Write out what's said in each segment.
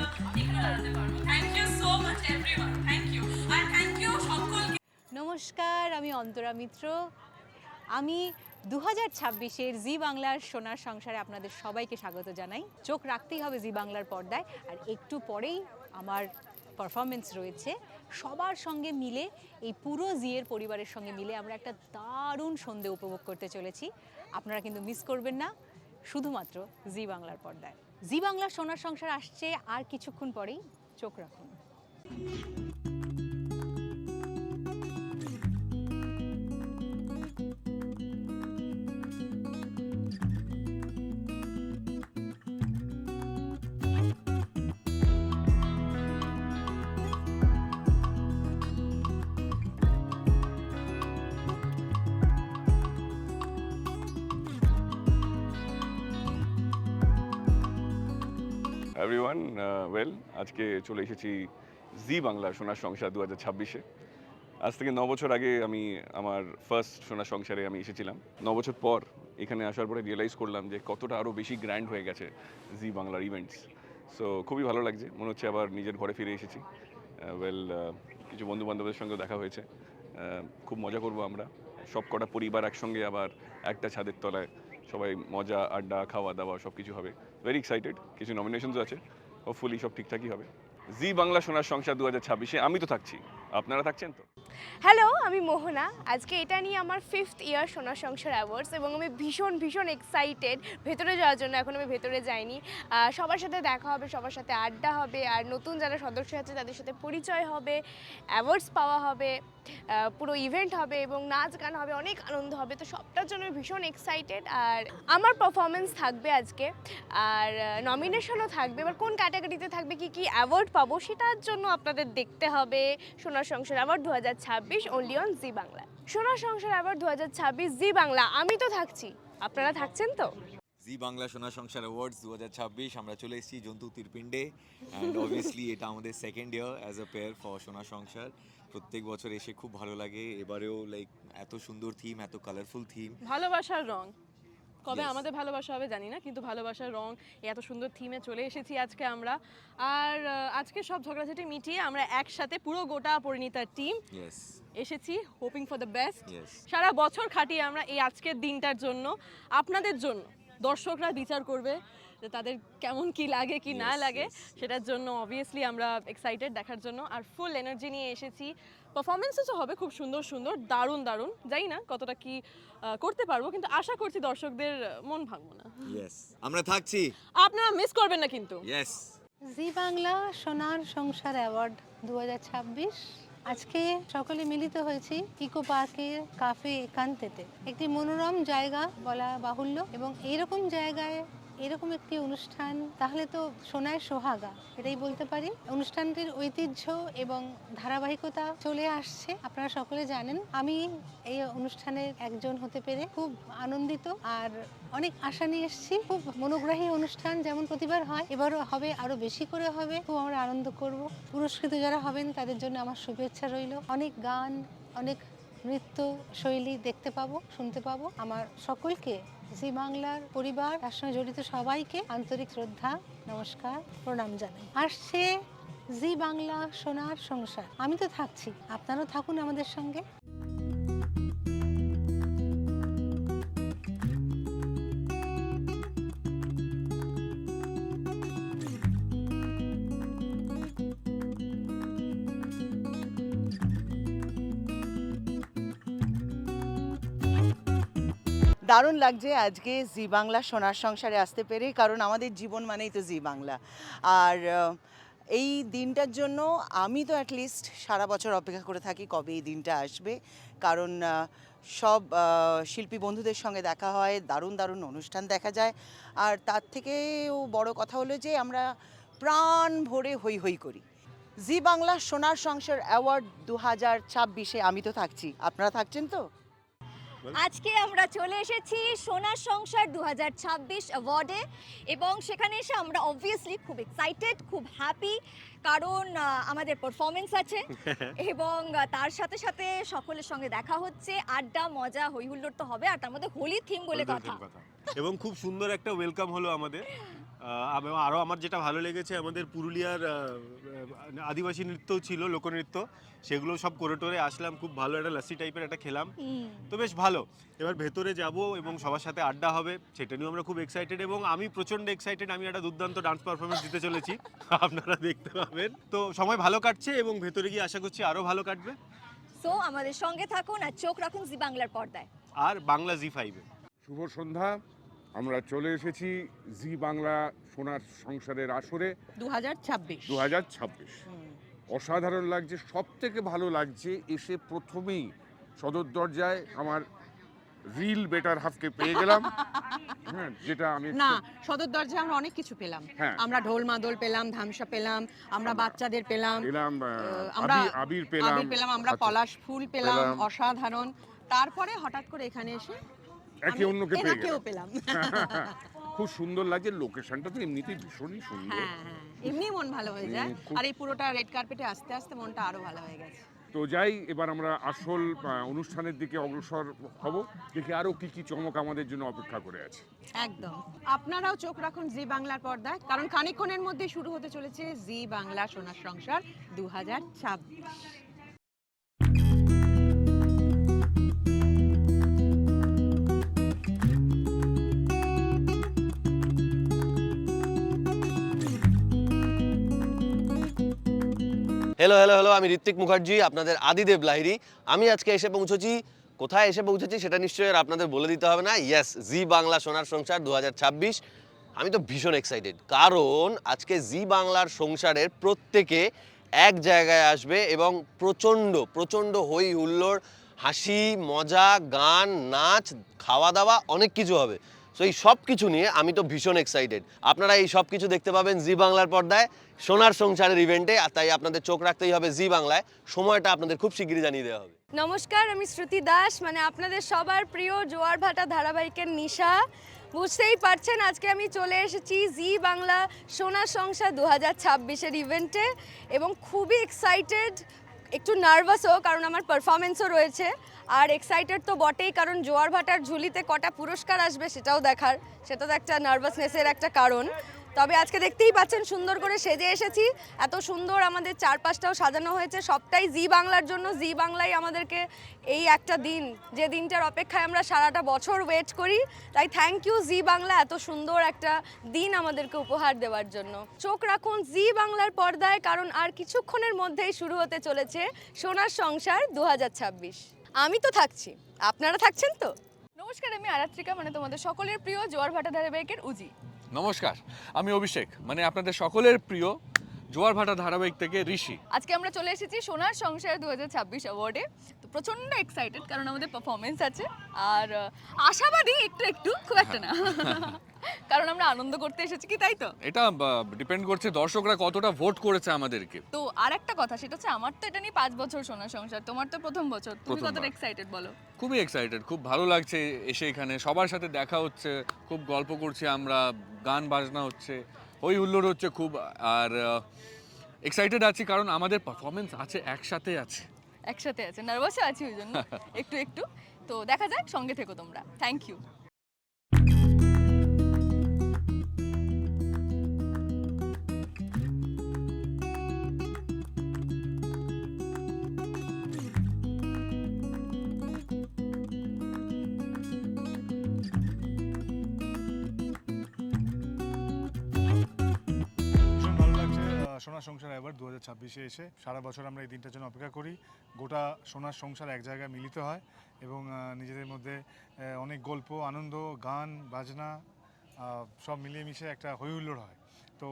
আমরা এখানে দাঁড়াতে পারবো। Thank you so much everyone, thank you. আর থ্যাংক ইউ সকলকে। নমস্কার, আমি অন্তরা মিত্র। আমি 2026-এর জি বাংলার সোনার সংসারে আপনাদের সবাইকে স্বাগত জানাই। চোখ রাখতেই হবে জি বাংলার পর্দায়, আর একটু পরেই আমার পারফরমেন্স রয়েছে। সবার সঙ্গে মিলে, এই পুরো জিয়ের পরিবারের সঙ্গে মিলে আমরা একটা দারুণ সন্ধে উপভোগ করতে চলেছি। আপনারা কিন্তু মিস করবেন না, শুধুমাত্র জি বাংলার পর্দায়। জি বাংলার সোনার সংসার আসছে আর কিছুক্ষণ পরেই, চোখ রাখুন। এভরিওয়ান ওয়েল, আজকে চলে এসেছি জি বাংলা সোনার সংসার 2026-এ। আজ থেকে 9 বছর আগে আমি আমার ফার্স্ট সোনার সংসারে আমি এসেছিলাম। 9 বছর পর এখানে আসার পরে রিয়েলাইজ করলাম যে কতটা আরও বেশি গ্র্যান্ড হয়ে গেছে জি বাংলার ইভেন্টস। সো খুবই ভালো লাগছে, মনে হচ্ছে আবার নিজের ঘরে ফিরে এসেছি। কিছু বন্ধু বান্ধবের সঙ্গে দেখা হয়েছে, খুব মজা করব আমরা সব কটা পরিবার একসঙ্গে আবার একটা ছাদের তলায় সবাই মজা আড্ডা খাওয়া দাওয়া সব কিছু হবে। Very excited. কিছু নমিনেশনসও আছে, হোপফুলি সব ঠিকঠাকই হবে। জি বাংলা সোনার সংসার 2026-এ আমি তো থাকছি, আপনারা থাকছেন তো? হ্যালো, আমি মোহনা। আজকে এটা নিয়ে আমার 5th ইয়ার সোনার সংসার অ্যাওয়ার্ডস, এবং আমি ভীষণ এক্সাইটেড ভেতরে যাওয়ার জন্য। এখন আমি ভেতরে যাইনি। সবার সাথে দেখা হবে, সবার সাথে আড্ডা হবে, আর নতুন যারা সদস্য আছে তাদের সাথে পরিচয় হবে, অ্যাওয়ার্ডস পাওয়া হবে, পুরো ইভেন্ট হবে এবং নাচ গান হবে, অনেক আনন্দ হবে। তো সবটার জন্য আমি ভীষণ এক্সাইটেড। আর আমার পারফরমেন্স থাকবে আজকে, আর নমিনেশনও থাকবে। এবার কোন ক্যাটাগরিতে থাকবে, কি অ্যাওয়ার্ড পাবো, সেটার জন্য আপনাদের দেখতে হবে সোনার সংসার অ্যাওয়ার্ড 2026 অনলি অন জি বাংলা। সোনার সংসার অ্যাওয়ার্ড 2026 জি বাংলা, আমি তো থাকছি, আপনারা থাকছেন তো? জি বাংলা সোনার সংসার অ্যাওয়ার্ডস 2026 আমরা চলে এসেছি জন্তু তীরপিণ্ডে, অ্যান্ড অবভিয়াসলি এটা আমাদের second year as a pair for সোনার সংসার। প্রত্যেক বছর এসে খুব ভালো লাগে, এবারেও লাইক এত সুন্দর থিম, এত কালারফুল থিম। ভালোবাসার রং, কবে Yes. আমাদের ভালোবাসা হবে জানি না, কিন্তু ভালোবাসার রং এত সুন্দর থিমে চলে এসেছি আজকে আমরা। আর আজকে সব ঝগড়াঝাটি মিটিয়ে আমরা একসাথে পুরো গোটা পরিণীতার টিম ইয়েস এসেছি hoping for the best. Yes সারা বছর খাটিয়ে আমরা এই আজকের দিনটার জন্য, আপনাদের জন্য। দর্শকরা বিচার করবে যে তাদের কেমন কি লাগে কি না Yes, লাগে, yes. সেটার জন্য অবভিয়াসলি আমরা এক্সাইটেড দেখার জন্য। আর ফুল এনার্জি নিয়ে এসেছি। পারফরমেন্সেসও হবে খুব সুন্দর সুন্দর, দারুণ দারুণ। জানি না কতটা কি করতে পারবো, কিন্তু আশা করছি দর্শকদের মন ভাঙবো না। ইয়েস আমরা থাকছি। আপনারা মিস করবেন না কিন্তু। ইয়েস জি বাংলা সোনার সংসার অ্যাওয়ার্ড 2026 আজকে সকলে মিলিত হয়েছি ইকো পার্কের কাফে একান্তেতে। একটি মনোরম জায়গা বলা বাহুল্য, এবং এইরকম জায়গায় এরকম একটি অনুষ্ঠান তাহলে তো সোনায় সোহাগা, এটাই বলতে পারি। অনুষ্ঠানটির ঐতিহ্য এবং ধারাবাহিকতা চলে আসছে, আপনারা সকলে জানেন। আমি এই অনুষ্ঠানের একজন হতে পেরে খুব আনন্দিত, আর অনেক আশা নিয়ে এসেছি। খুব মনোগ্রাহী অনুষ্ঠান যেমন প্রতিবার হয়, এবারও হবে, আরো বেশি করে হবে। খুব আমরা আনন্দ করব। পুরস্কৃত যারা হবেন তাদের জন্য আমার শুভেচ্ছা রইল। অনেক গান, অনেক নৃত্য শৈলী দেখতে পাবো, শুনতে পাবো। আমার সকলকে, জি বাংলার পরিবার, তার সঙ্গে জড়িত সবাইকে আন্তরিক শ্রদ্ধা, নমস্কার, প্রণাম জানাই। আসছে জি বাংলা সোনার সংসার, আমি তো থাকছি, আপনারাও থাকুন আমাদের সঙ্গে। দারুণ লাগছে আজকে জি বাংলা সোনার সংসারে আসতে পেরে, কারণ আমাদের জীবন মানেই তো জি বাংলা। আর এই দিনটার জন্য আমি তো অ্যাটলিস্ট সারা বছর অপেক্ষা করে থাকি কবে এই দিনটা আসবে, কারণ সব শিল্পী বন্ধুদের সঙ্গে দেখা হয়, দারুণ দারুণ অনুষ্ঠান দেখা যায়। আর তার থেকেও বড় কথা হলো যে আমরা প্রাণ ভরে হই হই করি। জি বাংলা সোনার সংসার অ্যাওয়ার্ড 2026-এ আমি তো থাকছি, আপনারা থাকছেন তো? আজকে আমরা চলে এসেছি সোনার সংসার 2026 অ্যাওয়ার্ডে, এবং সেখানে এসে আমরা অবভিয়াসলি খুব এক্সাইটেড, খুব হ্যাপি, কারণ আমাদের পারফরমেন্স আছে এবং তার সাথে সাথে সকলের সঙ্গে দেখা হচ্ছে, আড্ডা মজা হই হুল্লোড় তো হবে, আর তার মধ্যে হোলি থিম বলে কথা। এবং খুব সুন্দর একটা ওয়েলকাম হলো আমাদের। এবং আরও আমার যেটা ভালো লেগেছে আমাদের পুরুলিয়ার আদিবাসী নৃত্যও ছিল, লোকনৃত্য, সেগুলো সব করে টোরে আসলাম, খুব ভালো একটা লাসি টাইপের একটা খেলাম, তো বেশ ভালো। এবার ভেতরে যাব এবং সবার সাথে আড্ডা হবে, সেটা নিয়েও আমরা খুব এক্সাইটেড এবং আমি প্রচণ্ড এক্সাইটেড। আমি একটা দুর্দান্ত ডান্স পারফরমেন্স দিতে চলেছি, আপনারা দেখতে পাবেন। তো সময় ভালো কাটছে এবং ভেতরে গিয়ে আশা করছি আরও ভালো কাটবে। সো আমাদের সঙ্গে থাকুন আর চোখ রাখুন জি বাংলার পর্দায়। আর বাংলা জি5-এ। শুভ সন্ধ্যা। আমরা চলে এসেছি জি বাংলা সোনার সংসারের আসরে 2026 অসাধারণ লাগছে, সব থেকে ভালো লাগছে এসে প্রথমেই সদর দরজায় আমার রিল বেটার হাফকে পেয়ে গেলাম। হ্যাঁ, যেটা আমি না, সদর দরজায় আমরা অনেক কিছু পেলাম। হ্যাঁ। আমরা ঢোল মাদল পেলাম, ধামসা পেলাম, আমরা বাচ্চাদের পেলাম, পেলাম আমরা আবির আবির পেলাম, আমরা আচ্ছা, পলাশ ফুল পেলাম, পেলাম। অসাধারণ। তারপরে হঠাৎ করে এখানে এসে একে অন্যকে পেয়ে এনাকেও গেলাম। পেলাম। খুব সুন্দর লাগছে, লোকেশনটা তো এমনিতেই ভীষণই সুন্দর। হ্যাঁ হ্যাঁ, এমনি মন ভালো হয়ে যায়। খুব- আর এই পুরোটা রেড কার্পেটে আস্তে আস্তে মনটা আরো ভালো হয়ে গেছে। তো যাই, এবার আমরা আসল অনুষ্ঠানের দিকে অগ্রসর হব, দেখি আরো কি কি চমক আমাদের জন্য অপেক্ষা করে আছে। একদম, আপনারাও চোখ রাখুন জি বাংলার পর্দায়, কারণ খানিকক্ষণের মধ্যে শুরু হতে চলেছে জি বাংলা সোনার সংসার 2026। হ্যালো হ্যালো হ্যালো, আমি ঋত্বিক মুখার্জি, আপনাদের আদিদেব লাহিড়ী। আমি আজকে এসে পৌঁছেছি, কোথায় এসে পৌঁছেছি সেটা নিশ্চয়ই আর আপনাদের বলে দিতে হবে না। ইয়েস, জি বাংলা সোনার সংসার 2026। আমি তো ভীষণ এক্সাইটেড, কারণ আজকে জি বাংলার সংসারের প্রত্যেকে এক জায়গায় আসবে এবং প্রচণ্ড প্রচণ্ড হই হুল্লোড়, হাসি মজা, গান, নাচ, খাওয়া দাওয়া, অনেক কিছু হবে। সো এই সব কিছু নিয়ে আমি তো ভীষণ এক্সাইটেড। আপনারা এই সব কিছু দেখতে পাবেন জি বাংলার পর্দায় সোনার সংসারের ইভেন্টে, আর তাই আপনাদের চোখ রাখতেই হবে জি বাংলায়। সময়টা আপনাদের খুব শিগগিরই জানিয়ে দেওয়া হবে। নমস্কার, আমি শ্রুতি দাস, মানে আপনাদের সবার প্রিয় জোয়ার ভাটা ধারাবাহিকের নিশা। বুঝতেই পারছেন আজকে আমি চলে এসেছি জি বাংলা সোনার সংসার 2026-এর ইভেন্টে এবং খুবই এক্সাইটেড, একটু নার্ভাসও, কারণ আমার পারফরমেন্সও রয়েছে। আর এক্সাইটেড তো বটেই, কারণ জোয়ার ভাটার ঝুলিতে কটা পুরস্কার আসবে সেটাও দেখার, সেটা তো একটা নার্ভাসনেসের একটা কারণ। তবে আজকে দেখতেই পাচ্ছেন সুন্দর করে সেজে এসেছি, এত সুন্দর আমাদের চারপাশটাও সাজানো হয়েছে, সবটাই জি বাংলার জন্য। জি বাংলাই আমাদেরকে এই একটা দিন, যে দিনটার অপেক্ষায় আমরা সারাটা বছর ওয়েট করি, তাই থ্যাংক ইউ জি বাংলা এত সুন্দর একটা দিন আমাদেরকে উপহার দেওয়ার জন্য। চোখ রাখুন জি বাংলার পর্দায়, কারণ আর কিছুক্ষণের মধ্যেই শুরু হতে চলেছে সোনার সংসার 2026। আমি তো থাকছি, আপনারা থাকছেন তো? নমস্কার, আমি আরাত্রিকা, মানে তোমাদের সকলের প্রিয় জোয়ার ভাটা ধারাবাহিকের উজি। নমস্কার, আমি অভিষেক, মানে আপনাদের সকলের প্রিয় জোয়ার ভাটা ধারাবাহিক থেকে ঋষি। আজকে আমরা চলে এসেছি সোনার সংসার 2026 অ্যাওয়ার্ডে। তো প্রচন্ড এক্সাইটেড, কারণ আমাদের পারফরমেন্স আছে, আর আশাবাদী একটু একটু, খুব একটা না, কারণ আমরা আনন্দ করতে এসেছি, কি তাই তো? এটা ডিপেন্ড করছে দর্শকরা কতটা ভোট করেছে আমাদেরকে। তো আর একটা কথা, সেটা হচ্ছে আমার তো এটা নিয়ে 5 বছর সোনার সংসার, তোমার তো প্রথম বছর, তুমি কতটা প্রথমবার। এক্সাইটেড বলো? খুবই এক্সাইটেড, খুব ভালো লাগছে এসে এখানে সবার সাথে দেখা হচ্ছে, খুব গল্প করছি আমরা, গান বাজনা হচ্ছে, হই হুল্লোড় হচ্ছে খুব। আর এক্সাইটেড আছি কারণ আমাদের পারফরমেন্স আছে, একসাথে আছে। একসাথে আছে, নার্ভাসও আছি ওই জন্য একটু একটু। তো দেখা যাক, সঙ্গে থেকো তোমরা। Thank you. ভীষণ ভালো লাগছে সোনার সংসার অ্যাওয়ার্ড 2026-এ এসে। সারা বছর আমরা এই দিনটার জন্য অপেক্ষা করি, গোটা সোনার সংসার এক জায়গায় মিলিত হয় এবং নিজেদের মধ্যে অনেক গল্প, আনন্দ, গান বাজনা সব মিলিয়ে মিশে একটা হই হুল্লোড় হয়। তো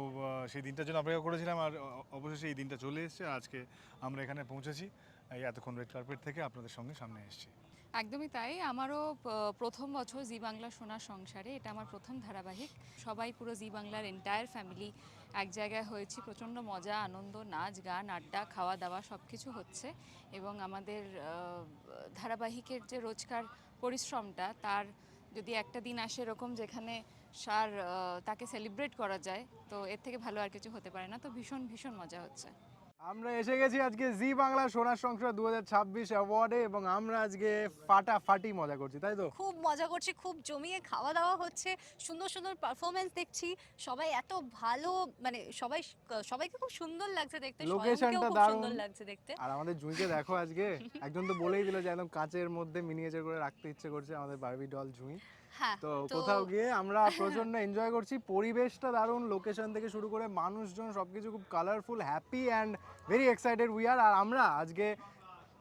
সেই দিনটার জন্য অপেক্ষা করেছিলাম, আর অবশেষে এই দিনটা চলে এসেছে। আজকে আমরা এখানে পৌঁছেছি, এই এতক্ষণ রেড কার্পেট থেকে আপনাদের সঙ্গে সামনে এসেছি। একদমই তাই, আমারও প্রথম বছর জি বাংলা সোনার সংসারে, এটা আমার প্রথম ধারাবাহিক। সবাই পুরো জি বাংলার এন্টায়ার ফ্যামিলি এক জায়গায় হয়েছি, প্রচণ্ড মজা, আনন্দ, নাচ গান, আড্ডা, খাওয়া দাওয়া সব কিছু হচ্ছে। এবং আমাদের ধারাবাহিকের যে রোজকার পরিশ্রমটা, তার যদি একটা দিন আসে এরকম যেখানে তাকে সেলিব্রেট করা যায়, তো এর থেকে ভালো আর কিছু হতে পারে না। তো ভীষণ ভীষণ মজা হচ্ছে। আমরা এসে গেছি আজকে জি বাংলা সোনার সংসার 2026 অ্যাওয়ার্ডে এবং আমরা আজকে ফাটাফাটি মজা করছি, তাই তো? খুব মজা করছি, খুব জমিয়ে খাওয়া দাওয়া হচ্ছে, সুন্দর সুন্দর পারফরমেন্স দেখছি, সবাই এত ভালো, মানে সবাইকে খুব সুন্দর লাগছে দেখতে, লোকেশনটা খুব দারুণ সুন্দর লাগছে দেখতে। আর আমাদের জুঁইকে দেখো আজকে একজন তো বলেই দিল যে একদম কাঁচের মধ্যে মিনিয়েচার করে রাখতে ইচ্ছে করছে আমাদের বারবি ডল জুঁই। হ্যাঁ, তো কোথাও গিয়ে আমরা প্রচন্ড এনজয় করছি, পরিবেশটা দারুণ, লোকেশন থেকে শুরু করে মানুষজন সবকিছু খুব colourful, happy and very excited we are. আর আমরা আজকে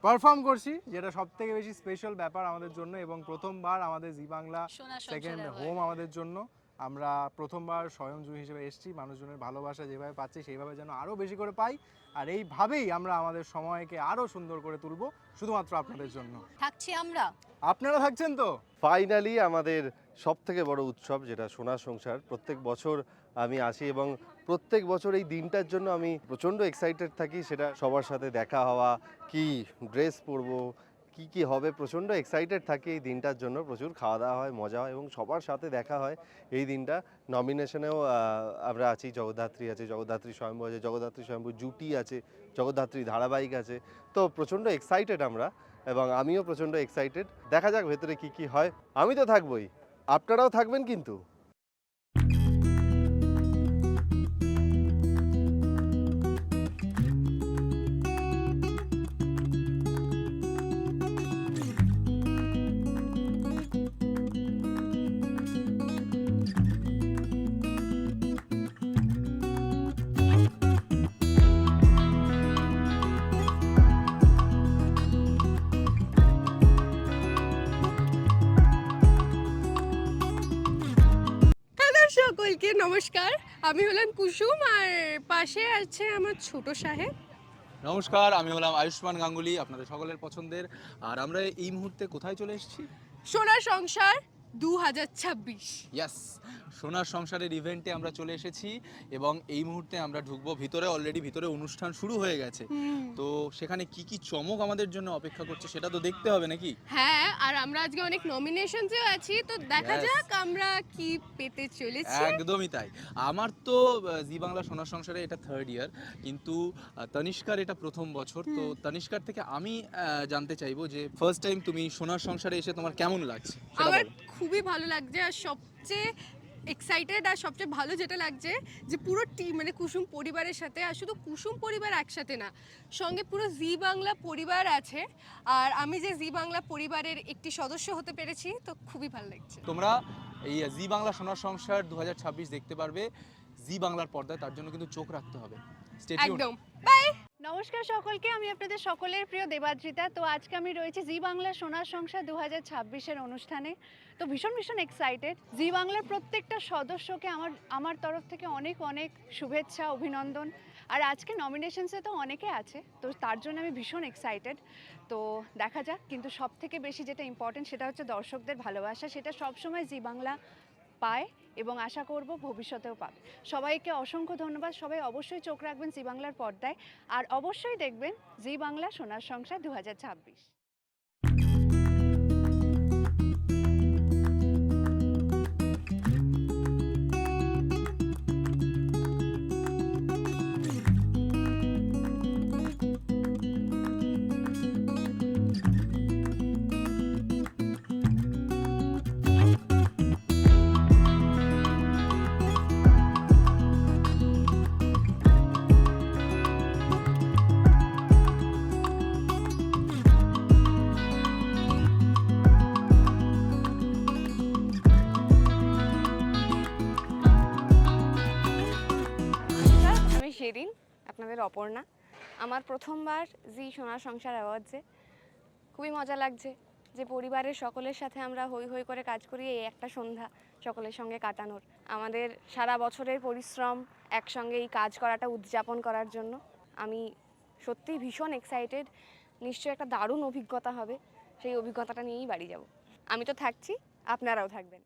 পারফর্ম করছি, যেটা সব থেকে বেশি স্পেশাল ব্যাপার আমাদের জন্য এবং প্রথমবার আমাদের জি বাংলা সেকেন্ড হোম আমাদের জন্য। আমরা প্রথমবার স্বয়ং জুঁই হিসেবে এসেছি, মানুষজনের ভালোবাসা যেভাবে পাচ্ছি সেইভাবে যেন আরও বেশি করে পাই, আর এইভাবেই আমরা আমাদের সময়কে আরও সুন্দর করে তুলব শুধুমাত্র আপনাদের জন্য। থাকছি আমরা, আপনারা থাকছেন তো? ফাইনালি আমাদের সব থেকে বড় উৎসব যেটা সোনার সংসার, প্রত্যেক বছর আমি আসি এবং প্রত্যেক বছর এই দিনটার জন্য আমি প্রচণ্ড এক্সাইটেড থাকি, সেটা সবার সাথে দেখা হওয়া, কি ড্রেস পরবো, কি হবে, প্রচণ্ড এক্সাইটেড থাকি এই দিনটার জন্য। প্রচুর খাওয়া দাওয়া হয়, মজা হয় এবং সবার সাথে দেখা হয় এই দিনটা। নমিনেশনেও আমরা আছি, জগদ্ধাত্রী আছে, জগদ্ধাত্রী স্বয়ম্ভু আছে, জগদ্ধাত্রী স্বয়ম্ভু জুটি আছে, জগদ্ধাত্রী ধারাবাহিক আছে। তো প্রচণ্ড এক্সাইটেড আমরা এবং আমিও প্রচণ্ড এক্সাইটেড। দেখা যাক ভেতরে কি হয়। আমি তো থাকবই, আপনারাও থাকবেন কিন্তু। সকলকে নমস্কার, আমি হলাম কুসুম আর পাশে আছে আমার ছোট সাহেব। নমস্কার, আমি হলাম আয়ুষ্মান গাঙ্গুলি, আপনাদের সকলের পছন্দের। আর আমরা এই মুহূর্তে কোথায় চলে এসেছি? সোনার সংসার 2026। ইয়াস, সোনার সংসারের ইভেন্টে আমরা চলে এসেছি এবং এই মুহূর্তে আমরা ঢুকবো ভিতরে। অলরেডি ভিতরে অনুষ্ঠান শুরু হয়ে গেছে, তো সেখানে কি চমক আমাদের জন্য অপেক্ষা করছে সেটা তো দেখতে হবে নাকি? হ্যাঁ, আর আমরা আজকে অনেক নমিনেশনসেও আছি, তো দেখা Yes. যাক আমরা কি পেতে চলেছি। একদমই তাই। আমার তো জি বাংলা সোনার সংসারে এটা 3rd ইয়ার, কিন্তু তনিষ্কার এটা প্রথম বছর। তো তনিষ্কার থেকে আমি জানতে চাইবো যে ফার্স্ট টাইম তুমি সোনার সংসারে এসে তোমার কেমন লাগছে সেটা আমার বলো। খুবই ভালো লাগছে, আর সবচেয়ে এক্সাইটেড আর সবচেয়ে ভালো যেটা লাগছে যে পুরো টিম, মানে কুসুম পরিবারের সাথে, আর শুধু কুসুম পরিবার একসাথে না, সঙ্গে পুরো জি বাংলা পরিবার আছে, আর আমি যে জি বাংলা পরিবারের একটি সদস্য হতে পেরেছি, তো খুবই ভালো লাগছে। তোমরা এই জি বাংলা সোনার সংসার 2026 দেখতে পারবে জি বাংলার পর্দায়, তার জন্য কিন্তু চোখ রাখতে হবে। Stay tuned. একদম, বাই। নমস্কার সকলকে, আমি আপনাদের সকলের প্রিয় দেবাদ্রিতা। তো আজকে আমি রয়েছি জি বাংলা সোনার সংসার 2026-এর অনুষ্ঠানে। তো ভীষণ এক্সাইটেড। জি বাংলার প্রত্যেকটা সদস্যকে আমার তরফ থেকে অনেক শুভেচ্ছা, অভিনন্দন। আর আজকে নমিনেশনসে তো অনেকে আছে, তো তার জন্য আমি ভীষণ এক্সাইটেড। তো দেখা যাক, কিন্তু সব থেকে বেশি যেটা ইম্পর্টেন্ট সেটা হচ্ছে দর্শকদের ভালোবাসা, সেটা সবসময় জি বাংলা পায় এবং আশা করব ভবিষ্যতেও পাবে। সবাইকে অসংখ্য ধন্যবাদ। সবাই অবশ্যই চোখ রাখবেন জি বাংলার পর্দায়, আর অবশ্যই দেখবেন জি বাংলা সোনার সংসার 2026। আমি সেদিন আপনাদের অপর্ণা, আমার প্রথমবার জি সোনার সংসার অ্যাওয়ার্ডসে। খুবই মজা লাগছে যে পরিবারের সকলের সাথে আমরা হই হই করে কাজ করি, এই একটা সন্ধ্যা সকলের সঙ্গে কাটানোর। আমাদের সারা বছরের পরিশ্রম একসঙ্গে এই কাজ করাটা উদযাপন করার জন্য আমি সত্যিই ভীষণ এক্সাইটেড। নিশ্চয়ই একটা দারুণ অভিজ্ঞতা হবে, সেই অভিজ্ঞতাটা নিয়েই বাড়ি যাব। আমি তো থাকছি, আপনারাও থাকবেন।